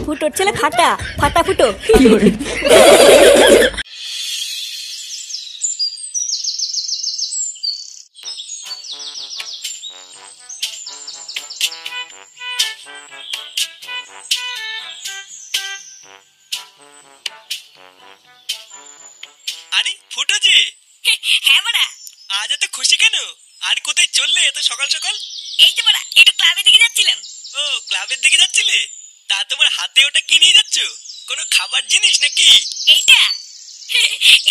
ফুটোর ছেলে ফাটা ফাটা ফুটো। আরে ফুটো যে। হ্যাঁ বড়া। আজ এত খুশি কেন? আর কোথায় চললে এত সকাল সকাল? এই তো বড়া একটু ক্লাবের দিকে যাচ্ছিলাম। ও ক্লাবের দিকে যাচ্ছিলে? তা তোমার হাতে ওটা কি নিয়ে যাচ্ছ? কোনো খাবার জিনিস নাকি? এইটা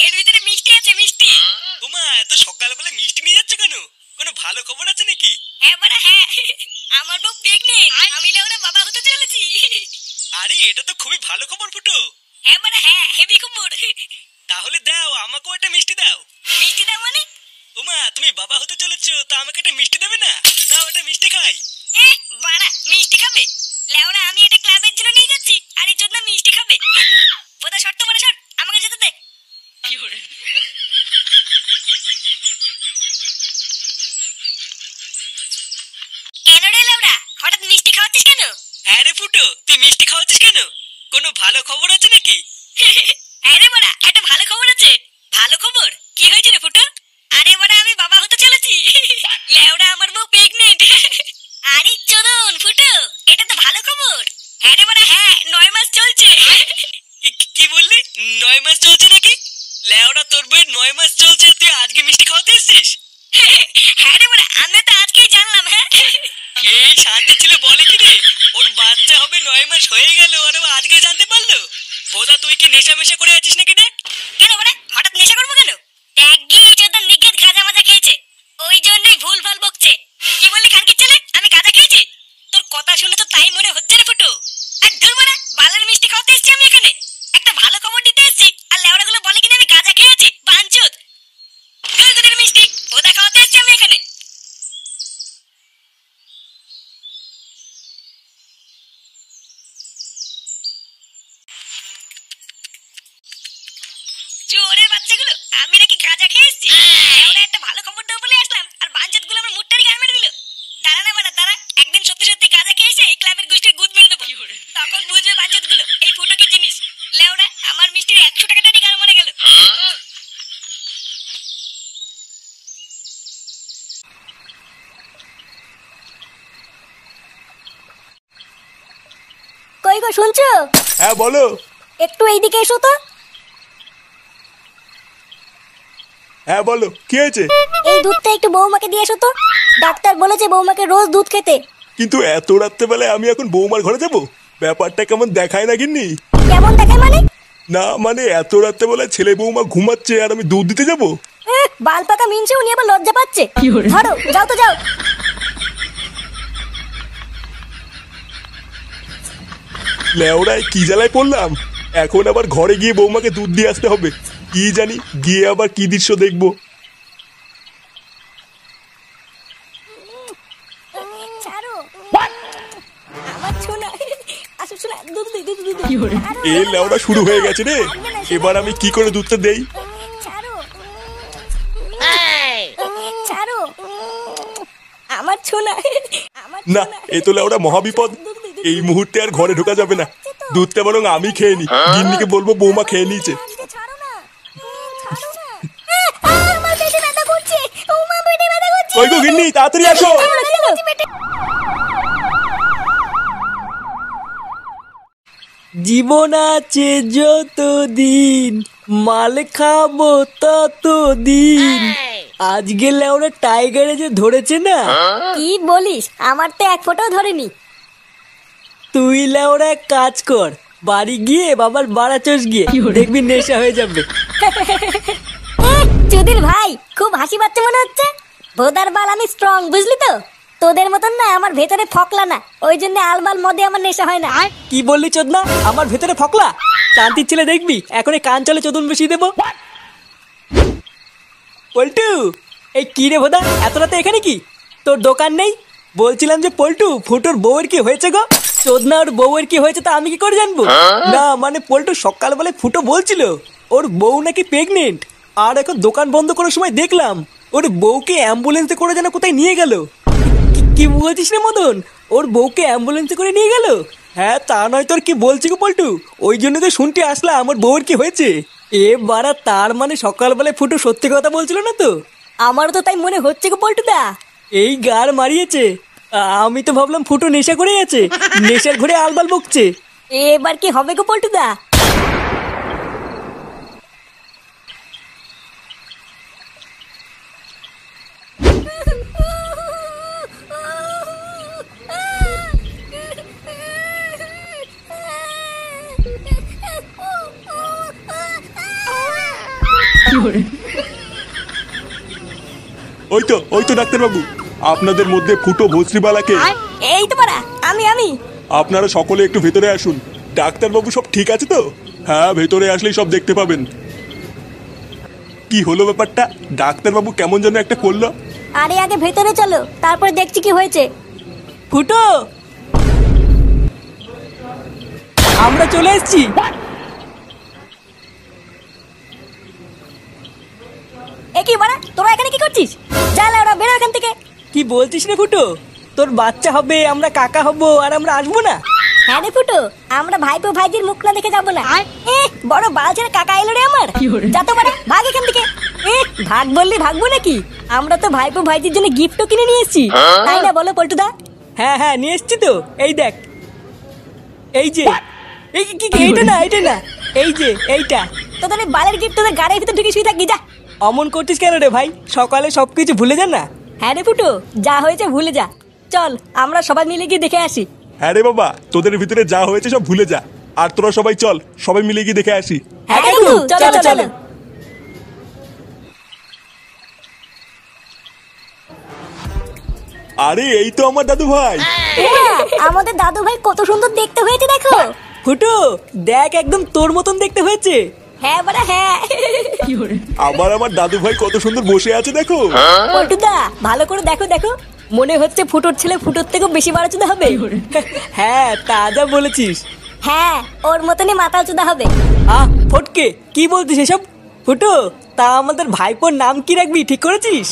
এর ভিতরে মিষ্টি আছে, মিষ্টি। ওমা, এত সকালবেলা মিষ্টি নিয়ে যাচ্ছ কেন? কোনো ভালো খবর আছে নাকি? হ্যাঁ বড়া হ্যাঁ, আমার বউ প্রেগনেন্ট, আমি লেওরা বাবা হতে চলেছি। আরে এটা তো খুবই ভালো খবর ফুটো। হ্যাঁ বড়া হ্যাঁ, হেভি খবর। তাহলে দাও, আমাকেও একটা মিষ্টি দাও। মিষ্টি দাও মানে? ওমা, তুমি বাবা হতে চলেছো, তা আমাকে একটা মিষ্টি দেবে না? দাও, একটা মিষ্টি খাই। বাড়া মিষ্টি খাবে? লেওরা আমি এটা ক্লাবের জন্য নিয়ে যাচ্ছি, আর এই জন্য মিষ্টি খাবে? বোধা শর্ত বড়া শর্ট, আমাকে যেতে দে। কেন রে লেওরা, হঠাৎ মিষ্টি খাওয়াচ্ছিস কেন? হ্যাঁ রে ফুটো, তুই মিষ্টি খাওয়াচ্ছিস কেন? কোনো ভালো খবর আছে নাকি? হ্যাঁ রে বড়া, একটা ভালো খবর আছে। ভালো খবর? কি হয়েছে রে ফুটো? আরে বড়া আমি বাবা হতে চলেছি। লেওরা আমার বউ প্রেগনেন্ট। আরে চোদন ফুটো, এটা তো ভালো খবর। হ্যাঁ রে বড়া হ্যাঁ, 9 মাস চলছে। কি বললি? 9 মাস চলছে নাকি? লেওরা, তোর বইয়ের 9 মাস চলছে, তুই আজকে মিষ্টি খাওয়াতে এসেছিস? হ্যাঁ রে বড়া, আমি তো আজকেই জানলাম। হ্যাঁ এই শান্তি ছিল বলে কি রে, ওর বাচ্চা হবে 9 মাস হয়ে গেল আর ও আজকে জানতে পারলো? বোধা তুই কি নেশা মেশা করে আছিস নাকি রে? কেন বড়া, হঠাৎ নেশা করবো কেন? ট্যাগি চোদন নিখেত গাঁজা মাজা খেয়েছে, ওই জন্যই ভুল ভাল বকছে। কি বললি খানকির ছেলে, আমি গাঁজা খেয়েছি? তোর কথা শুনে তো তাই মনে হচ্ছে রে ফুটো। আর ধুর বড়া, বালের মিষ্টি খাওয়াতে এসেছি আমি এখানে, একটা ভালো খবর দিতে এসেছি, আর লেওড়াগুলো বলে কিনা আমি গাঁজা খেয়েছি। বাঞ্চুত দুধের মিষ্টি ওদা খাওয়াতে এসেছি আমি এখানে। চোরের বাচ্চাগুলো, আমি নাকি গাঁজা খেয়ে এসেছি? লেওড়া একটা ভালো খবর দেবো বলে আসলাম, আর বাঞ্চুত গুলো আমার মুটটারি গায়ে মেরে দিল। দাঁড়া না বাড়া দাঁড়া, একদিন সত্যি সত্যি গাঁজা খেয়ে এসে এই ক্লাবের গোষ্ঠীর গুদ মেরে দেবো, তখন বুঝবে বাঞ্চুত গুলো এই ফুটো কি জিনিস। লেওড়া আমার মিষ্টির 100 টাকাটা গাল মারা গেল। কই গো শুনছো? হ্যাঁ বলো। একটু এইদিকে এসো তো। হ্যাঁ বলো, কি হয়েছে? এই দুধটা একটু বৌমাকে দিয়ে এসো তো, ডাক্তার বলেছে বৌমাকে রোজ দুধ খেতে। কিন্তু এত রাত্রেবেলায় আমি এখন বৌমার ঘরে যাব? ব্যাপারটা কেমন দেখায় না গিন্নি? কেমন দেখায় মানে? না মানে এত রাত্রেবেলায় ছেলে বৌমা ঘুমাচ্ছে আর আমি দুধ দিতে যাব? বাল পাকা মিনছে, উনি আবার লজ্জা পাচ্ছে। ধরো যাও তো যাও। লেওড়ায় কি জ্বালায় পড়লাম, এখন আবার ঘরে গিয়ে বৌমাকে দুধ দিয়ে আসতে হবে। কি জানি গিয়ে আবার কি দৃশ্য দেখবো। এই লেওড়া শুরু হয়ে গেছে রে, এবার আমি কি করে দুধটা দেই? আমার ছোনা, না এ তো লেওড়া মহাবিপদ। এই মুহূর্তে আর ঘরে ঢোকা যাবে না, দুধটা বরং আমি খেয়ে নি। গিন্নিকে বলবো বৌমা খেয়ে নিয়েছে। ওই গো গিন্নি, তাড়াতাড়ি আসো। জীবন আছে যতদিন, মাল খাবো ততদিন। আজকে লেওরা টাইগারে যে ধরেছে না। কি বলিস? আমার তো এক ফোঁটাও ধরেনি। তুই লেওরা এক কাজ কর, বাড়ি গিয়ে বাবার বাড়া চোষ গিয়ে দেখবি নেশা হয়ে যাবে। চুদির ভাই, খুব হাসি পাচ্ছে মনে হচ্ছে। ভোদার বাল আমি স্ট্রং, বুঝলি তো? তোদের মতন না, আমার ভেতরে ফকলা না, ওই জন্য আলবাল মদে আমার নেশা হয় না। কি বললি চোদনা, আমার ভেতরে ফকলা? শান্তির ছেলে দেখবি এখনই কান চলে চোদন বসিয়ে দেবো। পল্টু, এই কি রে ভোদা, এত রাতে এখানে কি? তোর দোকান নেই? বলছিলাম যে পল্টু, ফুটোর বউয়ের কি হয়েছে গো? চোদনা, ওর বউয়ের কি হয়েছে তা আমি কি করে জানবো? না মানে পল্টু সকালবেলায় ফুটো বলছিল ওর বউ নাকি প্রেগনেন্ট, আর এখন দোকান বন্ধ করার সময় দেখলাম ওর বউকে অ্যাম্বুলেন্সে করে যেন কোথায় নিয়ে গেল। কি বলছিস রে মদন, ওর বউকে অ্যাম্বুলেন্সে করে নিয়ে গেল? হ্যাঁ তা নয় তোর কি বলছি গো পল্টু, ওই জন্য তো শুনতে আসলাম আমার বউয়ের কি হয়েছে। এ বাড়া, তার মানে সকালবেলায় ফুটো সত্যি কথা বলছিল না তো? আমারও তো তাই মনে হচ্ছে গো পল্টুদা। এই গার মারিয়েছে। আমি তো ভাবলাম ফুটো নেশা করে আছে, নেশার ঘরে আলবাল বকছে। এবার কি হবে গো পল্টুদা? ওই তো ডাক্তারবাবু, আপনাদের মধ্যে ফুটো ভস্রিবালাকে। এই তো পারা, আমি আপনারা সকলে একটু ভেতরে আসুন। ডাক্তারবাবু সব ঠিক আছে তো? হ্যাঁ, ভেতরে আসলেই সব দেখতে পাবেন। কি হলো ব্যাপারটা? ডাক্তারবাবু কেমন যেন একটা করলো। আরে আগে ভেতরে চলো, তারপরে দেখছি কি হয়েছে। ফুটো, আমরা চলে এসেছি। এ কি বাড়া, তোরা এখানে কি করছিস? যা ওরা বেরো এখান থেকে। কি বলছিস রে ফুটো? তোর বাচ্চা হবে, আমরা কাকা হব, আর আমরা আসবো না? হ্যাঁ রে ফুটো, আমরা ভাইপো ভাইজির মুখ না দেখে যাবো না। বড় বালছের কাকা এলো রে আমার। যা তো বাড়া, ভাগ এখান থেকে। ভাগ বললি ভাগবো নাকি? আমরা তো ভাইপো ভাইজির জন্য গিফটও কিনে নিয়ে এসেছি, তাই না বলো পল্টুদা? হ্যাঁ হ্যাঁ, নিয়ে এসছি তো। এই দেখ, এই যে এইটা না, এই যে এইটা। তোদের এই বালের গিফট তোদের গাড়ির ভিতরে ঢুকে শুয়ে থাকি, যা। অমন করছিস কেন রে ভাই? সকালে সবকিছু ভুলে যা না। হ্যাঁ রে ফুটো, যা হয়েছে ভুলে যা। চল আমরা সবাই মিলে গিয়ে দেখে আসি। হ্যাঁ রে বাবা, তোদের ভিতরে যা হয়েছে সব ভুলে যা। আর তোরা সবাই চল, সবাই মিলে গিয়ে দেখে আসি। হ্যাঁ কাকু, চলো চলো। আরে এই তো আমার দাদু ভাই। আমাদের দাদু ভাই কত সুন্দর দেখতে হয়েছে দেখো। ফুটো দেখ, একদম তোর মতন দেখতে হয়েছে। হ্যাঁ বাড়া হ্যাঁ। আমার দাদু ভাই কত সুন্দর বসে আছে দেখো। পল্টুদা ভালো করে দেখো দেখো, মনে হচ্ছে ফুটোর ছেলে ফুটোর থেকেও বেশি বাড়াচুদা হবে। হ্যাঁ তা যা বলেছিস। হ্যাঁ, ওর মতনই মাথা চুদা হবে। ফটকে, কি বলছিস এসব? ফুটো, তা আমাদের ভাইপোর নাম কি রাখবি ঠিক করেছিস?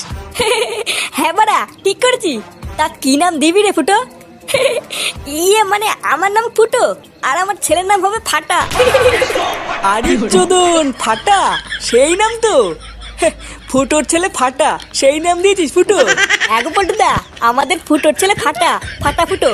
হ্যাঁ বাড়া, ঠিক করেছি। তা কি নাম দিবি রে ফুটো? মানে আমার নাম ফুটো, আর আমার ছেলের নাম হবে ফাটা। আরে চোদন, ফাটা সেই নাম তো। ফুটোর ছেলে ফাটা, সেই নাম দিয়েছিস ফুটো? এগো পল্টুদা, আমাদের ফুটোর ছেলে ফাটা, ফাটা ফুটো।